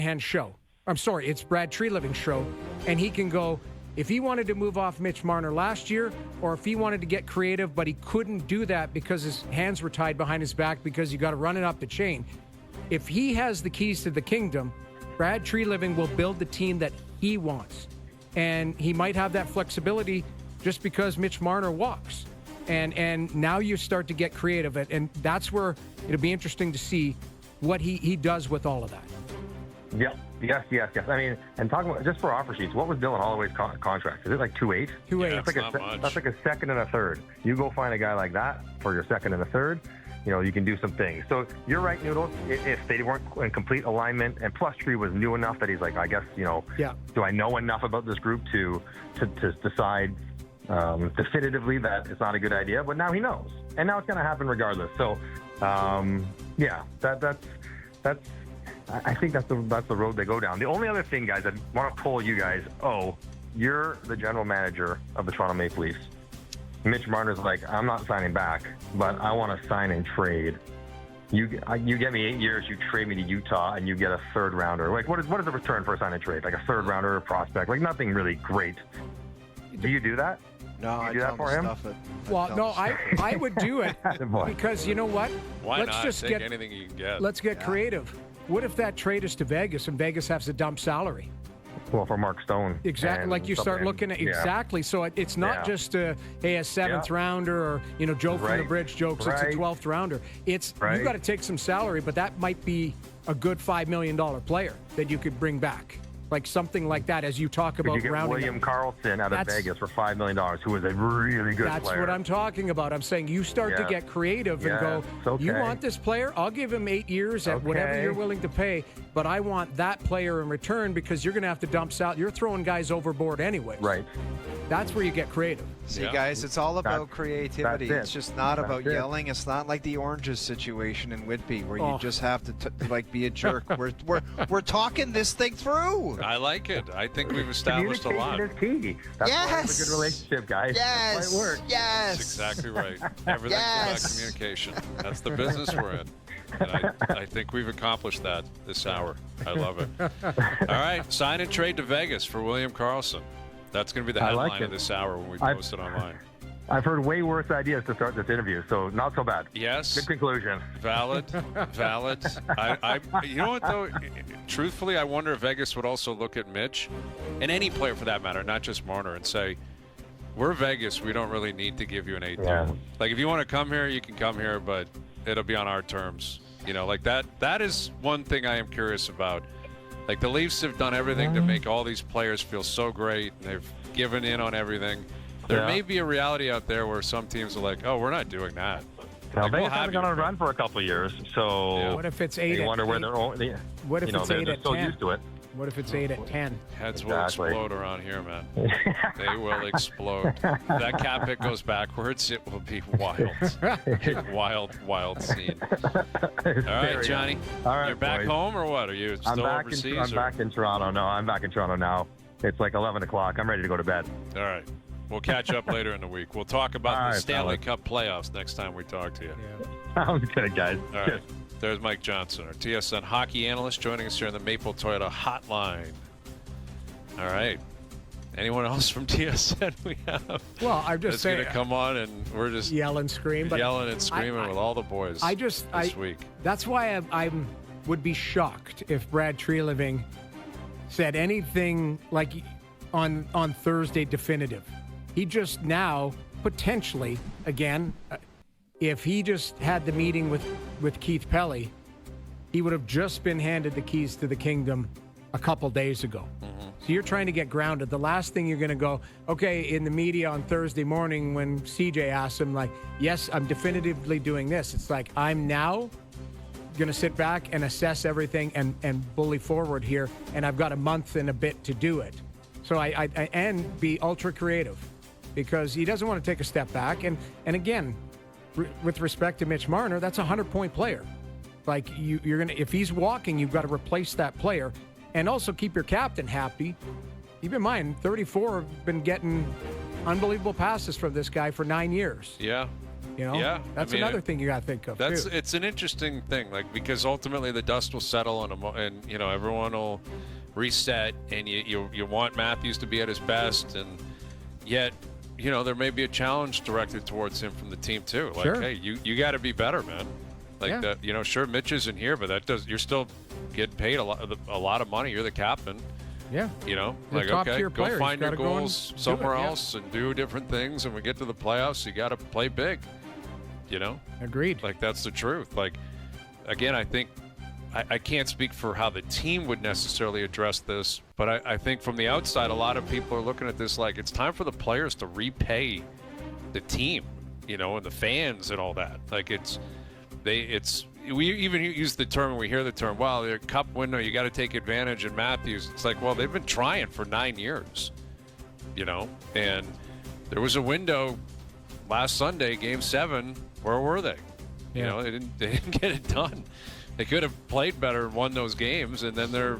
Hand show. I'm sorry, it's Brad Treliving's show, and he can go, if he wanted to move off Mitch Marner last year, or if he wanted to get creative, but he couldn't do that because his hands were tied behind his back because you got to run it up the chain. If he has the keys to the kingdom, Brad Treliving will build the team that he wants. And he might have that flexibility just because Mitch Marner walks. And now you start to get creative. And that's where it'll be interesting to see what he does with all of that. Yep. Yes. I mean, and talking about, just for offer sheets, what was Dylan Holloway's contract? Is it like 2.8? 2.8. That's like a second and a third. You go find a guy like that for your second and a third, you can do some things. So you're right, Noodles. If they weren't in complete alignment, and plus Tree was new enough that he's like, I guess, do I know enough about this group to decide definitively that it's not a good idea? But now he knows, and now it's going to happen regardless. So, that's. I think that's the road they go down. The only other thing, guys, I want to pull you guys. Oh, you're the general manager of the Toronto Maple Leafs. Mitch Marner's like, I'm not signing back, but I want to sign and trade. You get me 8 years, you trade me to Utah, and you get a third rounder. Like, what is the return for a sign and trade? Like a third rounder prospect? Like nothing really great. Do you do that? No, I do that for him. Well, no, I would do it because you know what? Why not? Just take anything you can get. Let's get creative. What if that trade is to Vegas and Vegas has to dump salary? Well, for Mark Stone. Exactly. Like you start looking at exactly. So it's not just a seventh rounder or Joe from the Bridge jokes. It's a 12th rounder. It's you got to take some salary, but that might be a good $5 million player that you could bring back. Like something like that, as you talk about. You get William Karlsson out of Vegas for $5 million, who is a really good player. That's what I'm talking about. I'm saying you start to get creative and go, you want this player? I'll give him 8 years at whatever you're willing to pay, but I want that player in return because you're going to have to dump out. You're throwing guys overboard anyway. Right. That's where you get creative. See, guys, it's all about creativity. It's just not about yelling. It's not like the Oranges situation in Whitby where you just have to be a jerk. We're talking this thing through. I like it. I think we've established a lot. Communication is key. That's why we have a good relationship, guys. Yes. That's why it works. Yes. That's exactly right. Everything's about communication. That's the business we're in. And I think we've accomplished that this hour. I love it. All right, sign and trade to Vegas for William Karlsson. That's going to be the headline of this hour when we post it online. I've heard way worse ideas to start this interview, so not so bad. Yes. Good conclusion. Valid. You know what, though? Truthfully, I wonder if Vegas would also look at Mitch, and any player for that matter, not just Marner, and say, we're Vegas. We don't really need to give you an 8 deal. Like, if you want to come here, you can come here, but it'll be on our terms. Like that. That is one thing I am curious about. Like, the Leafs have done everything to make all these players feel so great, and they've given in on everything. There may be a reality out there where some teams are like, oh, we're not doing that. Well, they haven't gone on a run for a couple of years, so what if it's 8? You wonder where they're. What if it's 8 they're at so 10? used to it. What if it's 8 at 10? Heads will explode around here, man. They will explode. If that cap hit goes backwards, it will be wild. wild scene. All right, Johnny. All right, you're back home or what? Are you still overseas? I'm back in Toronto. No, I'm back in Toronto now. It's like 11 o'clock. I'm ready to go to bed. All right. We'll catch up later in the week. We'll talk about the Stanley Cup playoffs next time we talk to you. Sounds good, guys. All right. There's Mike Johnson, our TSN hockey analyst, joining us here on the Maple Toyota Hotline. All right. Anyone else from TSN we have? Well, I'm just saying. Going to come on and we're just yell and scream. Yelling and screaming with all the boys this week. That's why I would be shocked if Brad Treliving said anything like on Thursday definitive. He just now, potentially, again, if he just had the meeting with Keith Pelly, he would have just been handed the keys to the kingdom a couple days ago. Mm-hmm. So you're trying to get grounded. The last thing you're going to go, okay, in the media on Thursday morning when CJ asks him, like, yes, I'm definitively doing this. It's like, I'm now going to sit back and assess everything and bully forward here, and I've got a month and a bit to do it. So and be ultra creative because he doesn't want to take a step back. And again, with respect to Mitch Marner, that's a 100-point player. Like you're gonna, if he's walking, you've got to replace that player, and also keep your captain happy. Keep in mind, 34 have been getting unbelievable passes from this guy for 9 years. Yeah, You know, Yeah, that's I mean, another thing you got to think of. That's too. It's an interesting thing, like, because ultimately the dust will settle and you know, everyone will reset, and you want Matthews to be at his best, and yet, you know, there may be a challenge directed towards him from the team too. Like, Sure. hey, you got to be better, man. Like that, you know, sure, Mitch isn't here, but you're still getting paid a lot of money. You're the captain. Yeah. You know, You're like, a okay, top-tier go player. find He's your gotta go and goals do somewhere it, yeah. else and do different things. And we get to the playoffs, you got to play big. You know, Agreed. like, that's the truth. Like, again, I think I can't speak for how the team would necessarily address this, but I think from the outside, a lot of people are looking at this like it's time for the players to repay the team, you know, and the fans and all that. Like, we even use the term, and we hear the term, well, their cup window, you got to take advantage of Matthews. It's like, well, they've been trying for 9 years, you know, and there was a window last Sunday, Game 7. Where were they? You know, they didn't get it done. They could have played better and won those games, and then there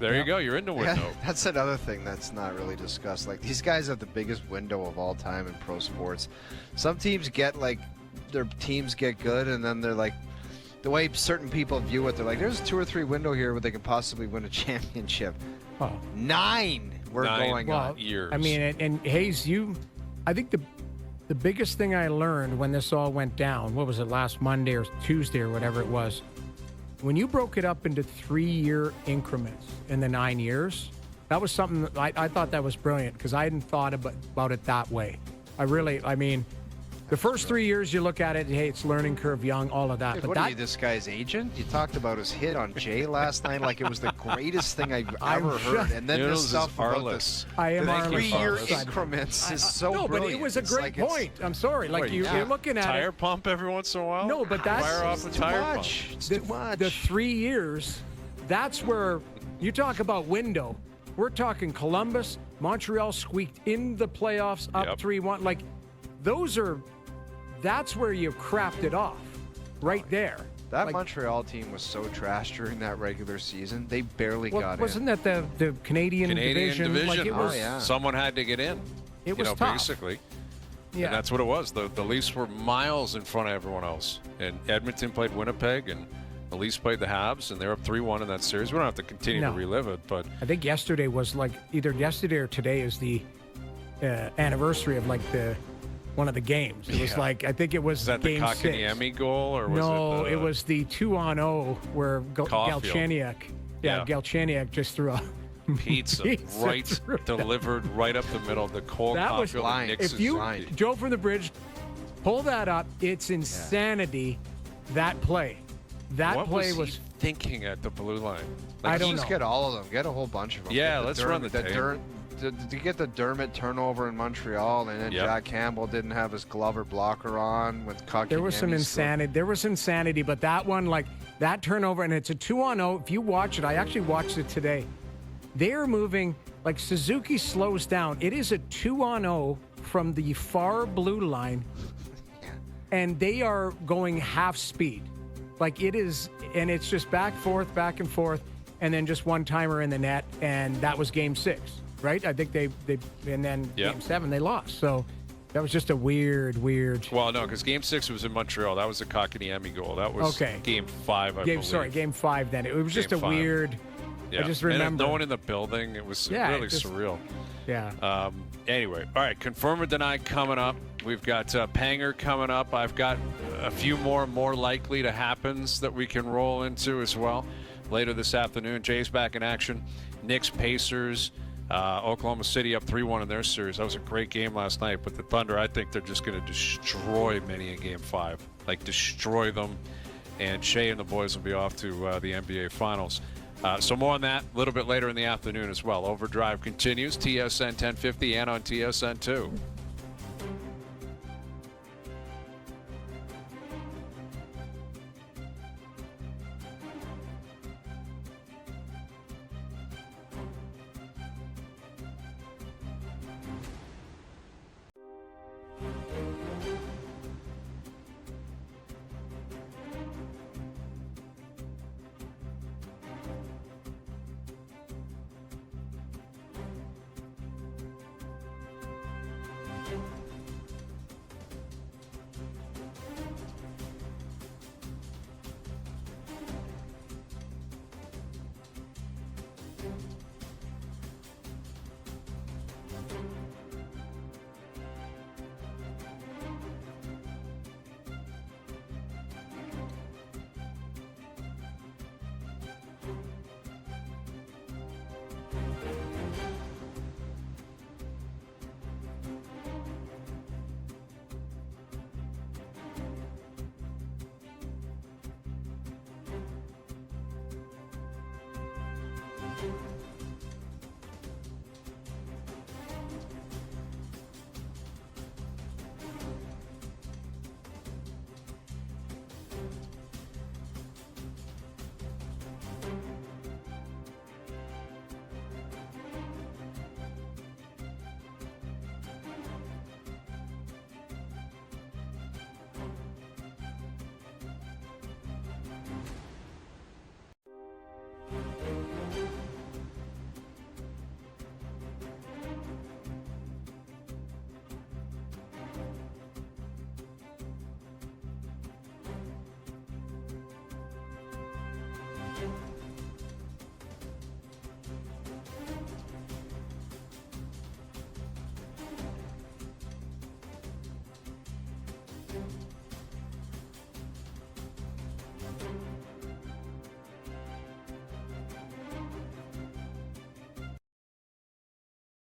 you go. You're in the window. Yeah, that's another thing that's not really discussed. Like, these guys have the biggest window of all time in pro sports. Some teams get, like, their teams get good, and then they're like, the way certain people view it, they're like, there's a 2 or 3 window here where they could possibly win a championship. Oh. 9 we're going on. Years. I mean, and Hayes, I think the biggest thing I learned when this all went down, what was it, last Monday or Tuesday or whatever it was, when you broke it up into 3-year increments in the 9 years, that was something I thought that was brilliant, because I hadn't thought about it that way. I mean, the first 3 years you look at it, hey, it's learning curve, young, all of that. Dude, but what that, are you, this guy's agent? You talked about his hit on Jay last night like it was the greatest thing I've ever heard. And then this stuff about this. I am the Arliss. 3-year Arliss. increments is so no, brilliant. but it was a It's great like point. I'm sorry. Like, you're looking at tire it. pump every once in a while. No, but that's fire off a It's tire too pump. much. It's the, too much. the 3 years, that's where you talk about window. We're talking Columbus, Montreal squeaked in the playoffs up 3-1. Like, that's where you crapped it off, right there. That Like, Montreal team was so trash during that regular season. They barely got wasn't in. that the Canadian division? Like, it was, Someone had to get in. It was tough. Basically. Yeah. And that's what it was. The Leafs were miles in front of everyone else. And Edmonton played Winnipeg, and the Leafs played the Habs, and they're up 3-1 in that series. We don't have to continue to relive it, but I think yesterday was like either yesterday or today is the anniversary of like one of the games. It was like, I think it was that game the 6. Kotkaniemi goal, or was No, it it was the 2-0 where Galchenyuk. Yeah. Galchenyuk just threw a pizza right delivered right up the middle. The Cole That was Caulfield line. Nix's If you, line. Joe from the Bridge, pull that up. It's insanity, that play. That what play was he thinking at the blue line? I don't Just know. get all of them. Get a whole bunch of them. Yeah, Get let's run the tape. To get the Dermott turnover in Montreal, and then Jack Campbell didn't have his Glover blocker on with Kotkaniemi. There was some insanity. There was insanity, but that one, like that turnover, and it's a 2-0. If you watch it, I actually watched it today. They are moving like Suzuki slows down. It is a 2-0 from the far blue line, and they are going half speed. Like it is, and it's just back and forth, and then just one timer in the net, and that was game 6. Right? I think they and then game 7 they lost. So that was just a weird. Well, no, because game 6 was in Montreal. That was a Kotkaniemi goal. That was game 5, I believe. Sorry, game 5 then. It was just game a 5. weird. Yeah. I just remember. And no one in the building. It was really surreal. Yeah. Anyway, all right. Confirm or deny coming up. We've got Panger coming up. I've got a few more likely to happens that we can roll into as well later this afternoon. Jay's back in action. Knicks, Pacers. Oklahoma City up 3-1 in their series. That was a great game last night. But the Thunder, I think they're just going to destroy many in Game 5. Like, destroy them. And Shea and the boys will be off to the NBA Finals. So more on that a little bit later in the afternoon as well. Overdrive continues. TSN 1050 and on TSN 2.